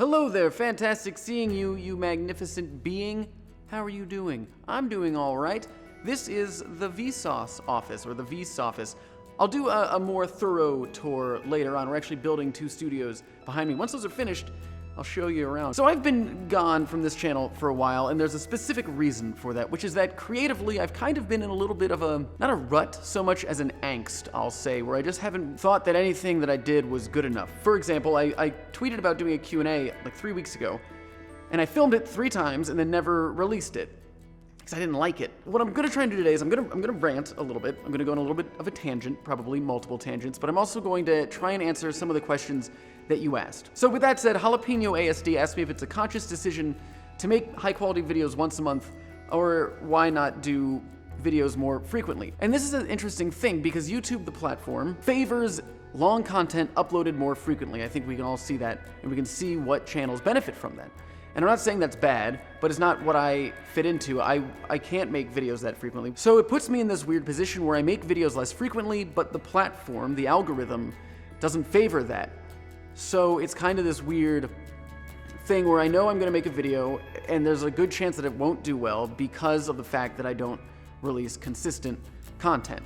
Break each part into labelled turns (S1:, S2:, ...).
S1: Hello there, fantastic seeing you, you magnificent being. How are you doing? I'm doing all right. This is the Vsauce office, or the Vs office. I'll do a more thorough tour later on. We're actually building 2 studios behind me. Once those are finished, I'll show you around. So I've been gone from this channel for a while, and there's a specific reason for that, which is that creatively, I've kind of been in a little bit of a, not a rut so much as an angst, I'll say, where I just haven't thought that anything that I did was good enough. For example, I tweeted about doing a Q&A like 3 weeks ago, and I filmed it 3 times and then never released it, because I didn't like it. What I'm gonna try and do today is I'm gonna rant a little bit. I'm gonna go on a little bit of a tangent, probably multiple tangents, but I'm also going to try and answer some of the questions that you asked. So with that said, Jalapeno ASD asked me if it's a conscious decision to make high quality videos once a month, or why not do videos more frequently. And this is an interesting thing because YouTube, the platform, favors long content uploaded more frequently. I think we can all see that, and we can see what channels benefit from that. And I'm not saying that's bad, but it's not what I fit into. I can't make videos that frequently. So it puts me in this weird position where I make videos less frequently, but the platform, the algorithm, doesn't favor that. So it's kind of this weird thing where I know I'm gonna make a video and there's a good chance that it won't do well because of the fact that I don't release consistent content.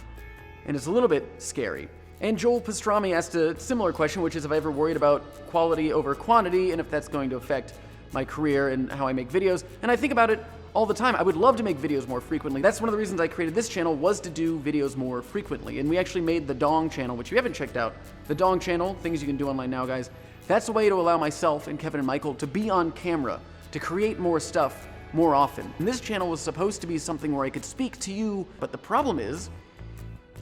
S1: And it's a little bit scary. And Joel Pastrami asked a similar question, which is if I ever worried about quality over quantity and if that's going to affect my career and how I make videos. And I think about it all the time. I would love to make videos more frequently. That's one of the reasons I created this channel, was to do videos more frequently. And we actually made the Dong channel, which you haven't checked out. The Dong channel, things you can do online now, guys. That's a way to allow myself and Kevin and Michael to be on camera, to create more stuff more often. And this channel was supposed to be something where I could speak to you, but the problem is,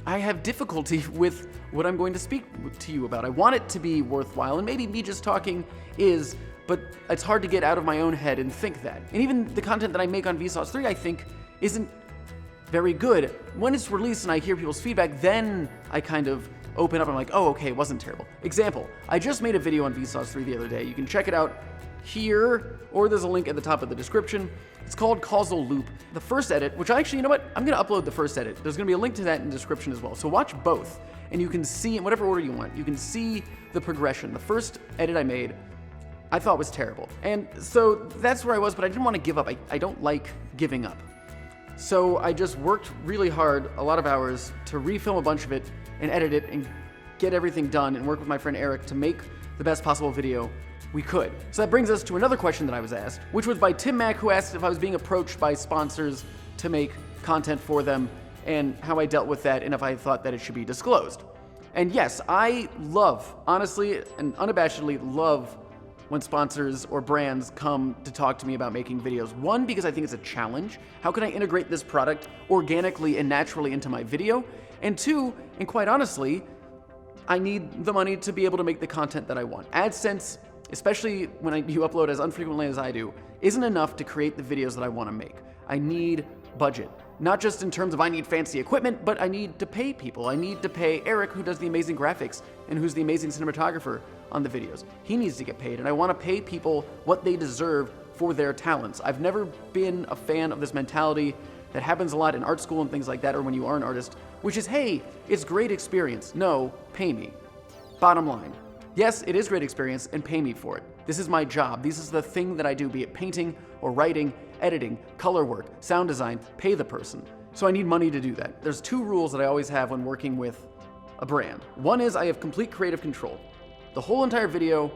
S1: I have difficulty with what I'm going to speak to you about. I want it to be worthwhile, and maybe me just talking is, but it's hard to get out of my own head and think that. And even the content that I make on Vsauce 3, I think, isn't very good. When it's released and I hear people's feedback, then I kind of open up and I'm like, oh, okay, it wasn't terrible. Example, I just made a video on Vsauce 3 the other day. You can check it out here, or there's a link at the top of the description. It's called Causal Loop. The first edit, which actually, you know what? I'm gonna upload the first edit. There's gonna be a link to that in the description as well. So watch both, and you can see, in whatever order you want, you can see the progression. The first edit I made, I thought was terrible. And so that's where I was, but I didn't want to give up. I don't like giving up. So I just worked really hard, a lot of hours, to refilm a bunch of it and edit it and get everything done and work with my friend Eric to make the best possible video we could. So that brings us to another question that I was asked, which was by Tim Mack, who asked if I was being approached by sponsors to make content for them and how I dealt with that and if I thought that it should be disclosed. And yes, I love, honestly and unabashedly love, when sponsors or brands come to talk to me about making videos. One, because I think it's a challenge. How can I integrate this product organically and naturally into my video? And 2, and quite honestly, I need the money to be able to make the content that I want. AdSense, especially when you upload as unfrequently as I do, isn't enough to create the videos that I want to make. I need budget. Not just in terms of I need fancy equipment, but I need to pay people. I need to pay Eric, who does the amazing graphics and who's the amazing cinematographer on the videos. He needs to get paid, and I want to pay people what they deserve for their talents. I've never been a fan of this mentality that happens a lot in art school and things like that, or when you are an artist, which is, hey, it's great experience. No, pay me. Bottom line. Yes, it is great experience, and pay me for it. This is my job. This is the thing that I do, be it painting or writing, editing, color work, sound design, pay the person. So I need money to do that. There's 2 rules that I always have when working with a brand. One is I have complete creative control. The whole entire video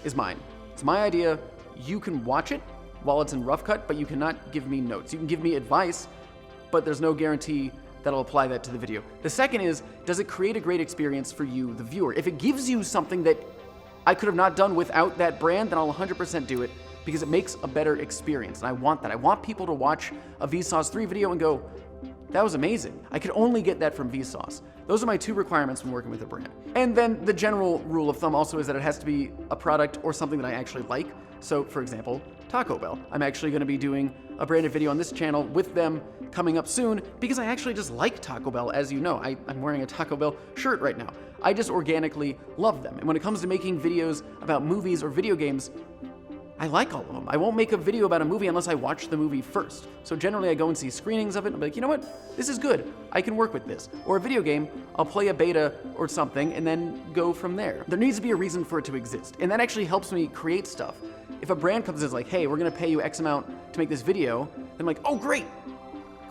S1: is mine. It's my idea. You can watch it while it's in rough cut, but you cannot give me notes. You can give me advice, but there's no guarantee that I'll apply that to the video. The second is, does it create a great experience for you, the viewer? If it gives you something that I could have not done without that brand, then I'll 100% do it because it makes a better experience. And I want that. I want people to watch a Vsauce 3 video and go, that was amazing. I could only get that from Vsauce. Those are my 2 requirements when working with a brand. And then the general rule of thumb also is that it has to be a product or something that I actually like. So for example, Taco Bell. I'm actually gonna be doing a branded video on this channel with them coming up soon because I actually just like Taco Bell. As you know, I'm wearing a Taco Bell shirt right now. I just organically love them. And when it comes to making videos about movies or video games, I like all of them. I won't make a video about a movie unless I watch the movie first. So generally I go and see screenings of it and I'm like, you know what? This is good. I can work with this. Or a video game, I'll play a beta or something and then go from there. There needs to be a reason for it to exist. And that actually helps me create stuff if a brand comes in and is like, hey, we're gonna pay you X amount to make this video, I'm like, oh great,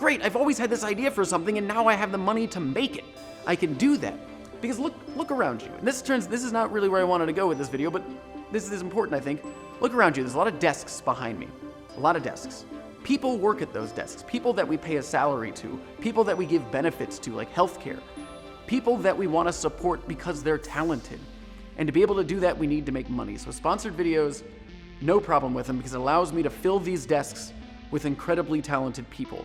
S1: I've always had this idea for something and now I have the money to make it. I can do that. Because look around you. And this is not really where I wanted to go with this video, but this is important, I think. Look around you, there's a lot of desks behind me. A lot of desks. People work at those desks. People that we pay a salary to. People that we give benefits to, like healthcare. People that we want to support because they're talented. And to be able to do that, we need to make money. So sponsored videos, no problem with them because it allows me to fill these desks with incredibly talented people,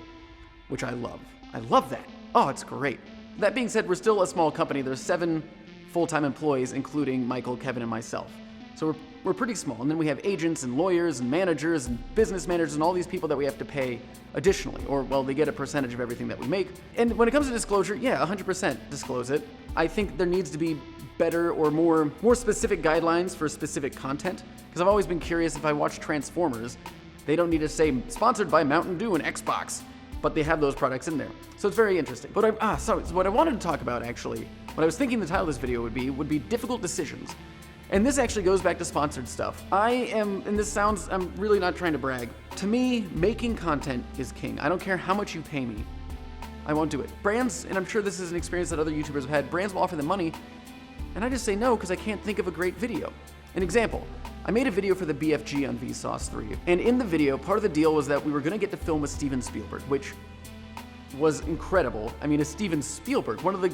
S1: which I love. I love that. Oh, it's great. That being said, we're still a small company. There's 7 full-time employees, including Michael, Kevin, and myself. So we're pretty small. And then we have agents and lawyers and managers and business managers and all these people that we have to pay additionally, or well, they get a percentage of everything that we make. And when it comes to disclosure, yeah, 100% disclose it. I think there needs to be better or more specific guidelines for specific content, because I've always been curious. If I watch Transformers, they don't need to say sponsored by Mountain Dew and Xbox, but they have those products in there. So it's very interesting. But so what I wanted to talk about actually, what I was thinking the title of this video would be difficult decisions. And this actually goes back to sponsored stuff. I'm really not trying to brag. To me, making content is king. I don't care how much you pay me. I won't do it. Brands, and I'm sure this is an experience that other YouTubers have had, brands will offer them money, and I just say no because I can't think of a great video. An example, I made a video for the BFG on Vsauce 3, and in the video, part of the deal was that we were gonna get to film with Steven Spielberg, which was incredible. I mean, it's Steven Spielberg, one of the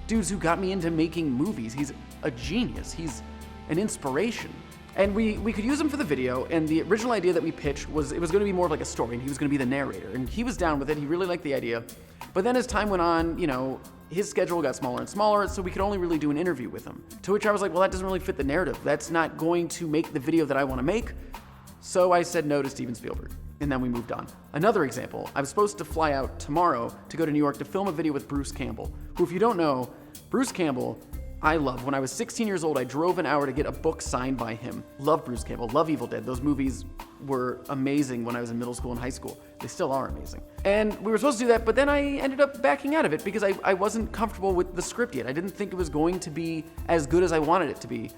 S1: dudes who got me into making movies. He's a genius. He's an inspiration. And we could use him for the video, and the original idea that we pitched was it was gonna be more of like a story, and he was gonna be the narrator, and he was down with it. He really liked the idea. But then as time went on, his schedule got smaller and smaller, so we could only really do an interview with him. To which I was like, well, that doesn't really fit the narrative. That's not going to make the video that I want to make. So I said no to Steven Spielberg, and then we moved on. Another example, I was supposed to fly out tomorrow to go to New York to film a video with Bruce Campbell, who, if you don't know, Bruce Campbell, I love. When I was 16 years old, I drove an hour to get a book signed by him. Love Bruce Campbell, love Evil Dead. Those movies were amazing when I was in middle school and high school. They still are amazing. And we were supposed to do that, but then I ended up backing out of it because I wasn't comfortable with the script yet. I didn't think it was going to be as good as I wanted it to be,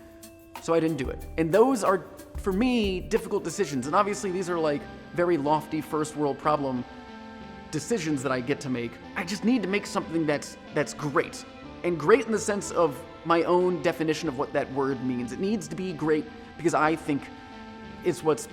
S1: so I didn't do it. And those are, for me, difficult decisions. And obviously these are like very lofty first world problem decisions that I get to make. I just need to make something that's great. And great in the sense of my own definition of what that word means. It needs to be great because I think it's what's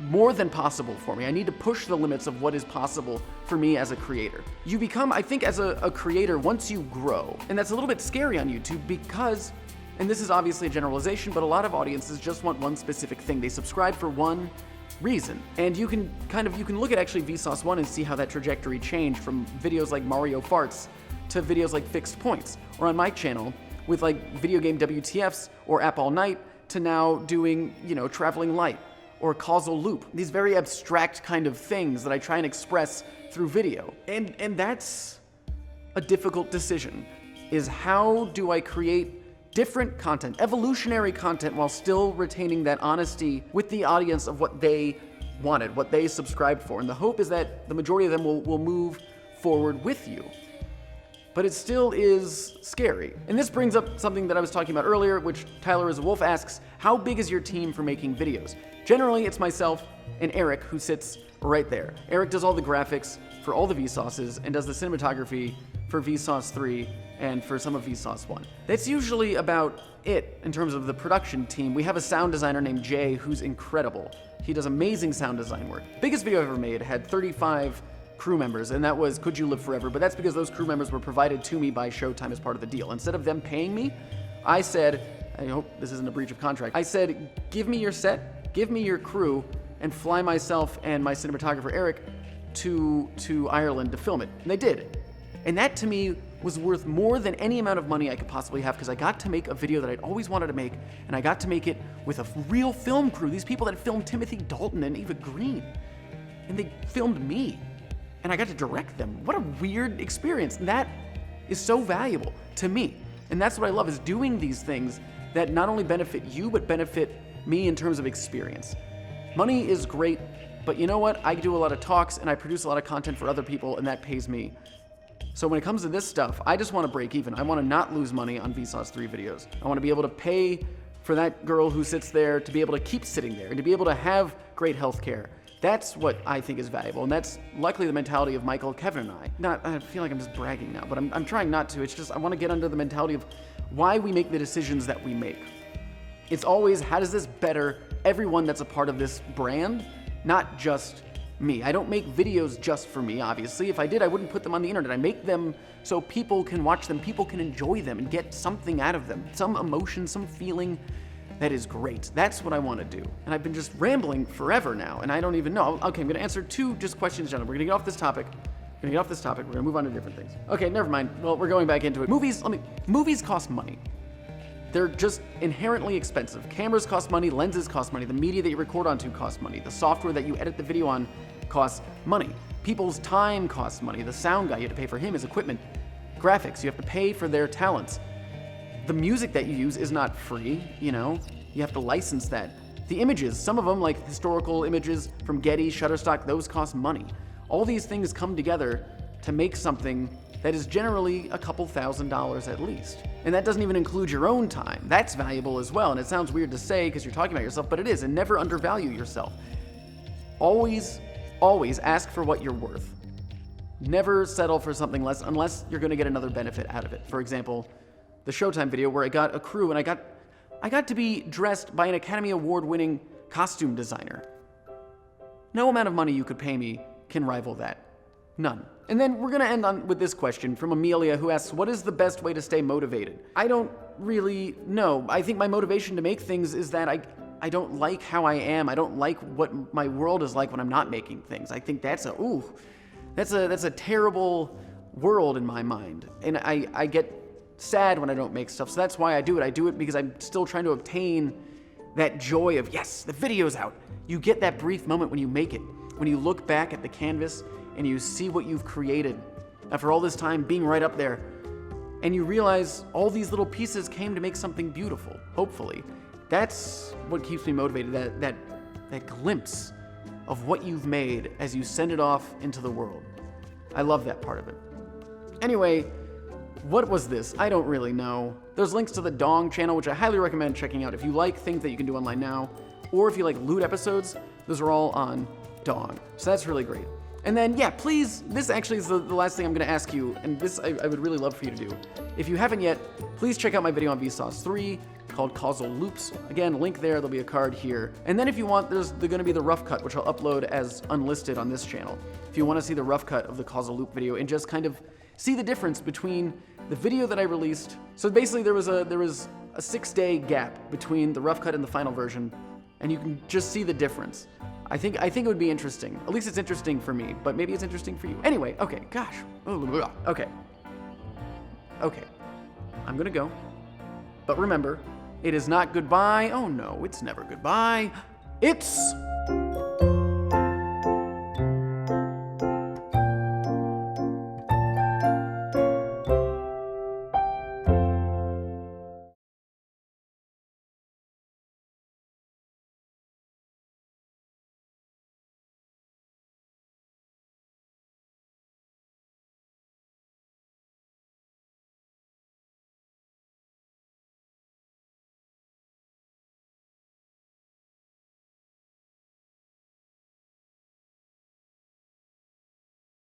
S1: more than possible for me. I need to push the limits of what is possible for me as a creator. You become, I think, as a creator, once you grow, and that's a little bit scary on YouTube because, and this is obviously a generalization, but a lot of audiences just want one specific thing. They subscribe for one reason. And you can look at actually Vsauce 1 and see how that trajectory changed from videos like Mario Farts to videos like Fixed Points, or on my channel with like video game WTFs or App All Night to now doing, Traveling Light or Causal Loop. These very abstract kind of things that I try and express through video. And that's a difficult decision, is how do I create different content, evolutionary content, while still retaining that honesty with the audience of what they wanted, what they subscribed for. And the hope is that the majority of them will move forward with you. But it still is scary. And this brings up something that I was talking about earlier, which Tyler is a Wolf asks, how big is your team for making videos? Generally, it's myself and Eric, who sits right there. Eric does all the graphics for all the Vsauces and does the cinematography for Vsauce 3 and for some of Vsauce 1. That's usually about it in terms of the production team. We have a sound designer named Jay who's incredible. He does amazing sound design work. Biggest video I've ever made had 35 crew members, and that was Could You Live Forever, but that's because those crew members were provided to me by Showtime as part of the deal. Instead of them paying me, I said, I hope this isn't a breach of contract, I said, give me your set, give me your crew, and fly myself and my cinematographer Eric to Ireland to film it. And they did. And that to me was worth more than any amount of money I could possibly have, because I got to make a video that I'd always wanted to make, and I got to make it with a real film crew, these people that filmed Timothy Dalton and Eva Green. And they filmed me. And I got to direct them. What a weird experience. And that is so valuable to me. And that's what I love, is doing these things that not only benefit you, but benefit me in terms of experience. Money is great, but you know what? I do a lot of talks and I produce a lot of content for other people, and that pays me. So when it comes to this stuff, I just want to break even. I want to not lose money on Vsauce 3 videos. I want to be able to pay for that girl who sits there to be able to keep sitting there and to be able to have great health care. That's what I think is valuable, and that's luckily the mentality of Michael, Kevin, and I. I feel like I'm just bragging now, but I'm trying not to. It's just I want to get under the mentality of why we make the decisions that we make. It's always, how does this better everyone that's a part of this brand, not just me. I don't make videos just for me, obviously. If I did, I wouldn't put them on the internet. I make them so people can watch them, people can enjoy them and get something out of them, some emotion, some feeling that is great. That's what I want to do. And I've been just rambling forever now, and I don't even know. Okay, I'm going to answer two just questions, gentlemen. We're going to get off this topic. We're going to move on to different things. Okay, never mind. Well, we're going back into it. Movies cost money. They're just inherently expensive. Cameras cost money, lenses cost money, the media that you record onto costs money, the software that you edit the video on costs money. People's time costs money. The sound guy, you have to pay for him, his equipment. Graphics, you have to pay for their talents. The music that you use is not free, you have to license that. The images, some of them, like historical images from Getty, Shutterstock, those cost money. All these things come together to make something that is generally a couple $1,000s at least. And that doesn't even include your own time. That's valuable as well, and it sounds weird to say because you're talking about yourself, but it is, and never undervalue yourself. Always ask for what you're worth. Never settle for something less unless you're gonna get another benefit out of it. For example, the Showtime video where I got a crew and I got to be dressed by an Academy Award-winning costume designer. No amount of money you could pay me can rival that. None. And then we're gonna end on with this question from Amelia, who asks, what is the best way to stay motivated? I don't really know. I think my motivation to make things is that I don't like how I am. I don't like what my world is like when I'm not making things. I think that's a terrible world in my mind. And I get sad when I don't make stuff. So that's why I do it. I do it because I'm still trying to obtain that joy of, yes, the video's out. You get that brief moment when you make it, when you look back at the canvas and you see what you've created after all this time being right up there, and you realize all these little pieces came to make something beautiful, hopefully. That's what keeps me motivated, that glimpse of what you've made as you send it off into the world. I love that part of it. Anyway, what was this? I don't really know. There's links to the Dong channel, which I highly recommend checking out if you like things that you can do online now, or if you like loot episodes, those are all on Dong. So that's really great. And then, yeah, please, this actually is the last thing I'm going to ask you, and this I would really love for you to do. If you haven't yet, please check out my video on Vsauce 3 called Causal Loops. Again, link there, there'll be a card here. And then if you want, there's going to be the rough cut, which I'll upload as unlisted on this channel. If you want to see the rough cut of the Causal Loop video and just kind of see the difference between the video that I released. So basically there was a 6-day gap between the rough cut and the final version, and you can just see the difference. I think it would be interesting. At least it's interesting for me, but maybe it's interesting for you. Anyway, okay, gosh. Okay. I'm gonna go. But remember, it is not goodbye. Oh no, it's never goodbye. It's